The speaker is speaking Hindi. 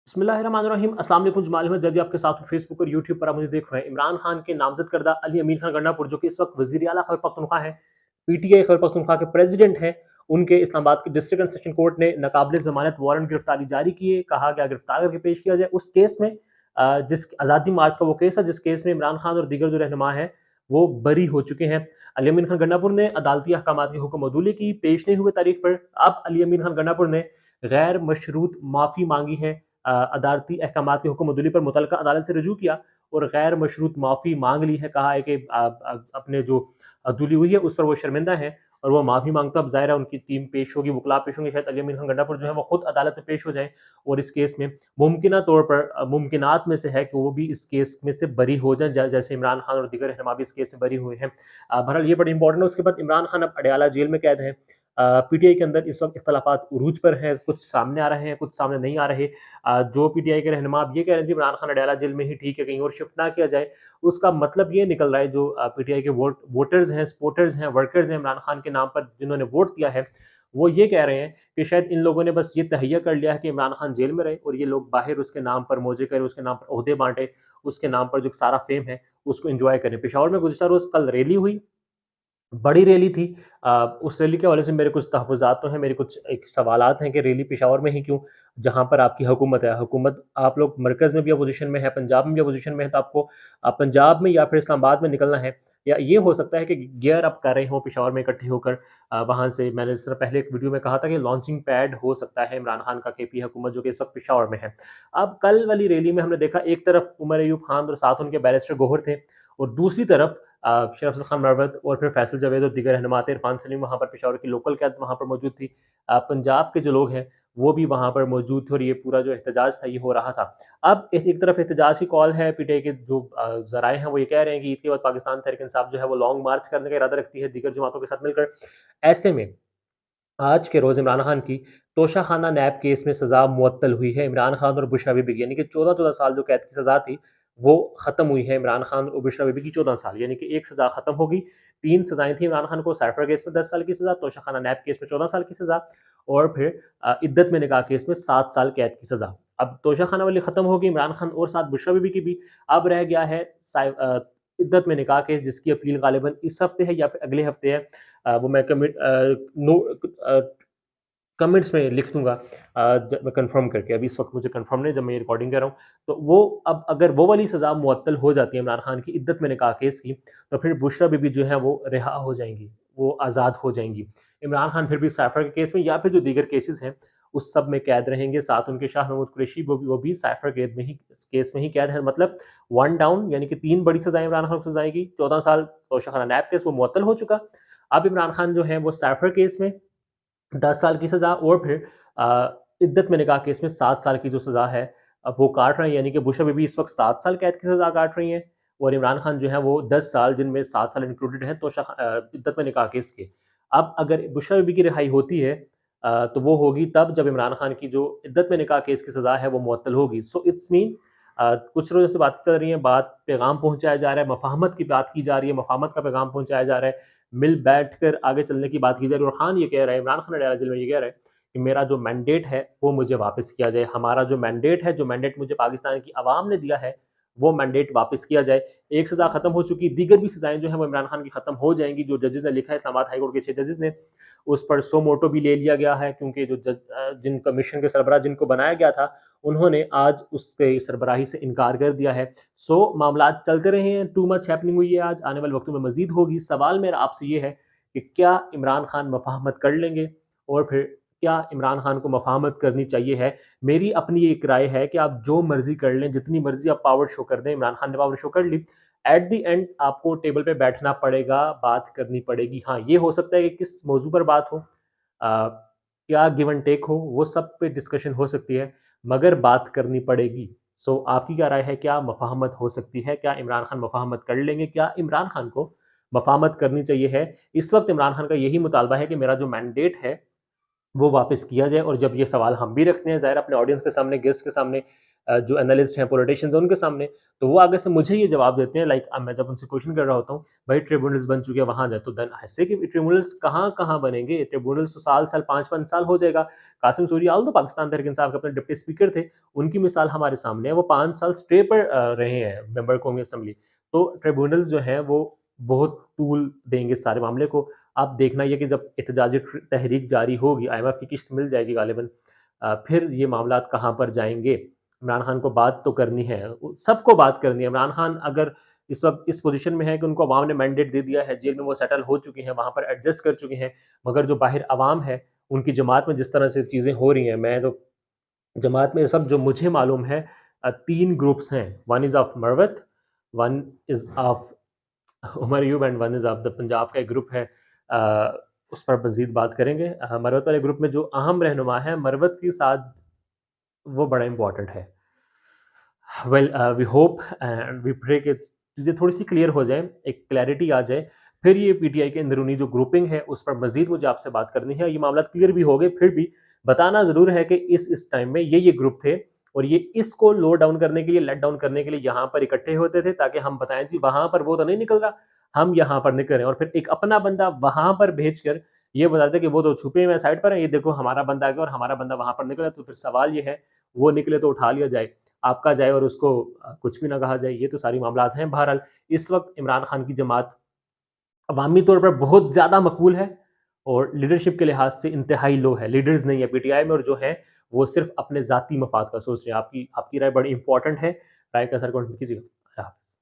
बिस्मिल्लाहिर्रहमानिर्रहीम। अस्सलाम वालेकुम। जमाल अहमद जदी आपके साथ फेसबुक और यूट्यूब पर आप मुझे देख रहे हैं। इमरान खान के नामजद करदा अली अमीर खान गंडापुर जो कि इस वक्त वज़ीर आला खैबर पख्तूनख्वा है, पीटीआई खैबर पख्तूनख्वा के प्रेसिडेंट हैं, उनके इस्लामाबाद के डिस्ट्रिक्ट एंड सेशन कोर्ट ने नाकाबिल ज़मानत वारंट गिरफ्तारी जारी किए। कहा गया गिरफ्तार करके पेश किया जाए उस केस में जिस आज़ादी मार्च का वो केस है जिस केस में इमरान खान और दीगर जो रहनुमा है वो बरी हो चुके हैं। अली अमीर खान गंडापुर ने अदालती अहकामात की हुक्म अदूली की। पेश नहीं हुए तारीख पर अब अली अमीर खान गंडापुर ने गैर मशरूत माफ़ी मांगी है। अदालती अहकामात के हुक्म अदूली पर मुतलका अदालत से रजू किया और गैर मशरूत माफ़ी मांग ली है। कहा है कि अपने जो अदूली हुई है उस पर वो शर्मिंदा है और वो माफ़ी मांगता। अब ज़ाहिर है उनकी टीम पेश होगी, वकला पेश होंगे, शायद अली अमीर खान गंडापुर जो है वो खुद अदालत में पेश हो जाए और इस केस में मुमकिना तौर पर मुमकिनात में से है कि वो भी इस केस में से बरी हो जाए जैसे इमरान खान और दीगर रहनुमा भी इस केस में बरी हुए हैं। बहरहाल ये बड़ी इंपॉर्टेंट है। उसके बाद इमरान खान अब अडयाला जेल में कैद है। पीटीआई के अंदर इस वक्त इख्तलाफात उरूज पर हैं, कुछ सामने आ रहे हैं, कुछ सामने नहीं आ रहे। जो पीटीआई के रहनुमा अब ये कह रहे हैं जी इमरान खान अडयाला जेल में ही ठीक है, कहीं और शिफ्ट ना किया जाए। उसका मतलब ये निकल रहा है जो पीटीआई के वोटर्स हैं, सपोर्टर्स हैं, वर्कर्स हैं इमरान खान के नाम पर जिन्होंने वोट दिया है, वो ये कह रहे हैं कि शायद इन लोगों ने बस ये तहैया कर लिया है कि इमरान खान जेल में रहे और ये लोग बाहर उसके नाम पर मौजे करें, उसके नाम पर ओहदे बांटे, उसके नाम पर जो सारा फेम है उसको एंजॉय करें। पेशावर में गुज़श्ता रोज़ कल रैली हुई, बड़ी रैली थी। उस रैली के हवाले से मेरे कुछ तहफ़्फ़ुज़ात तो हैं, मेरे कुछ एक सवालात हैं कि रैली पेशावर में ही क्यों? जहाँ पर आपकी हुकूमत है, हुकूमत आप लोग मरकज़ में भी अपोज़िशन में है, पंजाब में भी अपोज़िशन में है, तो आपको पंजाब में या फिर इस्लामाबाद में निकलना है, या ये हो सकता है कि गियर अप कर रहे हों पेशावर में इकट्ठे होकर। वहाँ से मैंने इस तरह पहले एक वीडियो में कहा था कि लॉन्चिंग पैड हो सकता है इमरान खान का केपी हुकूमत जो कि इस वक्त पेशावर में है। अब कल वाली रैली में हमने देखा एक तरफ उमर अयूब खान और साथ उनके बैरिस्टर गौहर थे और दूसरी तरफ शेर अफजल खान मरवत और फिर फैसल जावेद और दीगर रहनुमा थे। इरफान सलीम वहाँ पर पेशावर की लोकल क़यादत वहाँ पर मौजूद थी। पंजाब के जो लोग हैं वो भी वहाँ पर मौजूद थे और ये पूरा जो एहतजाज था ये हो रहा था। अब एक तरफ एहतजाज की कॉल है, पीटीआई के जो ज़राए हैं वो ये कह रहे हैं कि ईद के बाद पाकिस्तान तहरीक इंसाफ जो है वो लॉन्ग मार्च करने का इरादा रखती है दीगर जमातों के साथ मिलकर। ऐसे में आज के रोज़ इमरान खान की तोशाखाना नैब केस में सज़ा मुअत्तल हुई है। इमरान खान और बुशरा बीबी यानी कि 14-14 साल जो कैद की सज़ा थी, वो ख़त्म हुई है। इमरान खान और बुशरा बीबी की 14 साल यानी कि एक सज़ा ख़त्म होगी। 3 सज़ाएँ थी इमरान खान को, साइफ़र केस में 10 साल की सज़ा, तोशाखाना नैब केस में 14 साल की सज़ा और फिर इद्दत में निकाह केस में 7 साल कैद की सज़ा। अब तोशाखाना वाली ख़त्म होगी, इमरान खान और साथ बुशरा बीबी की भी। अब रह गया है इद्दत में निकाह केस जिसकी अपील ग़ालिबन इस हफ़्ते है या फिर अगले हफ़्ते है। वो मैं कमेंट्स में लिख दूँगा जब मैं कन्फर्म करके, अभी इस वक़्त मुझे कन्फर्म नहीं जब मैं ये रिकॉर्डिंग कर रहा हूँ। तो वो अब अगर वो वाली सज़ा मुअत्तल हो जाती है इमरान खान की इद्दत में निकाह केस की, तो फिर बुशरा बीबी जो है वो रिहा हो जाएँगी, वो आज़ाद हो जाएँगी। इमरान खान फिर भी साइफ़र के केस में या फिर जो दीगर केसेज़ हैं, उस सब में कैद रहेंगे। साथ उनके शाह महमूद कुरैशी वो भी साइफ़र केस में ही कैद है। मतलब 1 डाउन यानी कि 3 बड़ी सज़ाएँ इमरान खान को सज़ाएँ की। 14 साल तोशाखाना नैब केस वो मुअत्तल हो चुका। अब इमरान खान जो है वो साइफ़र केस में 10 साल की सज़ा और फिर इद्दत में निकाह केस में 7 साल की जो सज़ा है, अब वो काट रहे हैं यानी कि बुशरा बीबी इस वक़्त 7 साल कैद की सज़ा काट रही हैं और इमरान खान जो है वो 10 साल जिनमें 7 साल इंक्लूडेड हैं इद्दत में निकाह केस के। अब अगर बुशरा बीबी की रिहाई होती है तो वो होगी तब जब इमरान खान की जो इद्दत में निकाह केस की सज़ा है वो मुअत्तल होगी। सो इट्स मीन कुछ रोज़ों से बातें चल रही हैं, बात पैगाम पहुँचाया जा रहा है, मफ़ाहमत की बात की जा रही है, मफ़ाहमत का पैगाम पहुँचाया जा रहा है। मिल बैठकर आगे चलने की बात की जा रही है और खान ये कह रहा है, इमरान खान अडयाला जेल में ये कह रहा है कि मेरा जो मैंडेट है वो मुझे वापस किया जाए। हमारा जो मैंडेट है, जो मैंडेट मुझे पाकिस्तान की आवाम ने दिया है, वो मैंडेट वापस किया जाए। एक सज़ा ख़त्म हो चुकी, दीगर भी सज़ाएँ जो हैं वो इमरान खान की ख़त्म हो जाएँगी। जो जजेज़ ने लिखा है इस्लामाबाद हाई कोर्ट के 6 जजेज़ ने, उस पर सो मोटो भी ले लिया गया है क्योंकि जो जिन कमीशन के सरबराह जिनको बनाया गया था, उन्होंने आज उसके सरबराही से इनकार कर दिया है। सो मामलात चलते रहे हैं, टू मच हैपनिंग हुई है आज, आने वाले वक़्तों में मज़ीद होगी। सवाल मेरा आपसे ये है कि क्या इमरान खान मफ़ाहमत कर लेंगे और फिर क्या इमरान खान को मफ़ाहमत करनी चाहिए है? मेरी अपनी एक राय है कि आप जो मर्ज़ी कर लें, जितनी मर्ज़ी आप पावर शो कर दें, इमरान खान ने पावर शो कर ली, एट द एंड आपको टेबल पे बैठना पड़ेगा, बात करनी पड़ेगी। हाँ, ये हो सकता है कि किस मौज़ू पर बात हो, क्या गिव एंड टेक हो, वो सब पे डिस्कशन हो सकती है, मगर बात करनी पड़ेगी। सो आपकी क्या राय है? क्या मफ़ाहमत हो सकती है? क्या इमरान खान मफ़ाहमत कर लेंगे? क्या इमरान खान को मफ़ाहमत करनी चाहिए है? इस वक़्त इमरान खान का यही मुतालबा है कि मेरा जो मैंडेट है, वो वापस किया जाए और जब ये सवाल हम भी रखते हैं ज़ाहिर अपने ऑडियंस के सामने, गेस्ट के सामने, जो एनालिस्ट हैं, पॉलिटिशियंस हैं, उनके सामने। तो वो आगे से मुझे ये जवाब देते हैं, लाइक मैं जब उनसे क्वेश्चन कर रहा होता हूँ, भाई ट्रिब्यूनल्स बन चुके हैं, वहाँ जाए। तो देन ऐसे कि ट्रिब्यूनल्स कहाँ-कहाँ बनेंगे? ट्रिब्यूनल्स तो साल-साल, 5-5 साल हो जाएगा। कासिम सूर्याल तो पाकिस्तान तहरीक इंसाफ के अपने डिप्टी स्पीकर थे, उनकी मिसाल हमारे सामने है। वो 5 साल स्टे पर रहे हैं मेंबर कौमी असेंबली। तो ट्रिब्यूनल्स जो हैं वो बहुत टूल देंगे इस सारे मामले को। आप देखना ये कि जब एहतजाजी तहरीक जारी होगी, IMF की किश्त मिल जाएगी गालिबन, फिर ये मामलात कहाँ पर जाएँगे? इमरान खान को बात तो करनी है, सबको बात करनी है। इमरान खान अगर इस वक़्त इस पोज़ीशन में है कि उनको अवाम ने मैंडेट दे दिया है, जेल में वो सेटल हो चुके हैं, वहाँ पर एडजस्ट कर चुके हैं, मगर जो बाहर अवाम है, उनकी जमात में जिस तरह से चीज़ें हो रही हैं, मैं तो जमात में इस वक़्त जो मुझे मालूम है 3 ग्रुप्स हैं, one is of Marwat, one is of Umar Ayub and one is of the Punjab का एक ग्रुप है। उस पर मज़ीद बात करेंगे। मरवत वाले ग्रुप में जो अहम रहनुमा है, मरवत के साथ वो बड़ा इम्पोर्टेंट है। Well we hope and we pray कि चीज़ें थोड़ी-सी क्लियर हो जाएँ, एक क्लैरिटी आ जाए, फिर ये पीटीआई के अंदरूनी जो ग्रुपिंग है, उस पर मज़ीद मुझे आपसे बात करनी है। ये मामला क्लियर भी हो गए, फिर भी बताना ज़रूर है कि इस टाइम में ये ग्रुप थे और ये इसको लो डाउन करने के लिए, लेट डाउन करने के लिए यहाँ पर इकट्ठे होते थे, ताकि हम बताएँ जी वहाँ पर वो तो नहीं निकल रहा, हम यहाँ पर निकल रहे हैं, और फिर एक अपना बंदा वहाँ पर भेजकर ये बताते कि वो तो छुपे हुए हैं साइड पर हैं, ये देखो हमारा बंदा आ गया और हमारा बंदा वहाँ पर निकला। तो फिर सवाल ये है, वो निकले तो उठा लिया जाए, आपका जाए और उसको कुछ भी ना कहा जाए। ये तो सारी मामलात हैं। बहरहाल इस वक़्त इमरान खान की जमात अवामी तौर पर बहुत ज़्यादा मकबूल है और लीडरशिप के लिहाज से इंतहाई लो है। लीडर्स नहीं है पीटीआई में, और जो हैं वो सिर्फ़ अपने ज़ाती मफ़ाद का सोच रहे हैं। आपकी आपकी राय बड़ी इम्पोर्टेंट है। राय का असर कमेंट कीजिएगा। अल्लाह हाफ़िज़।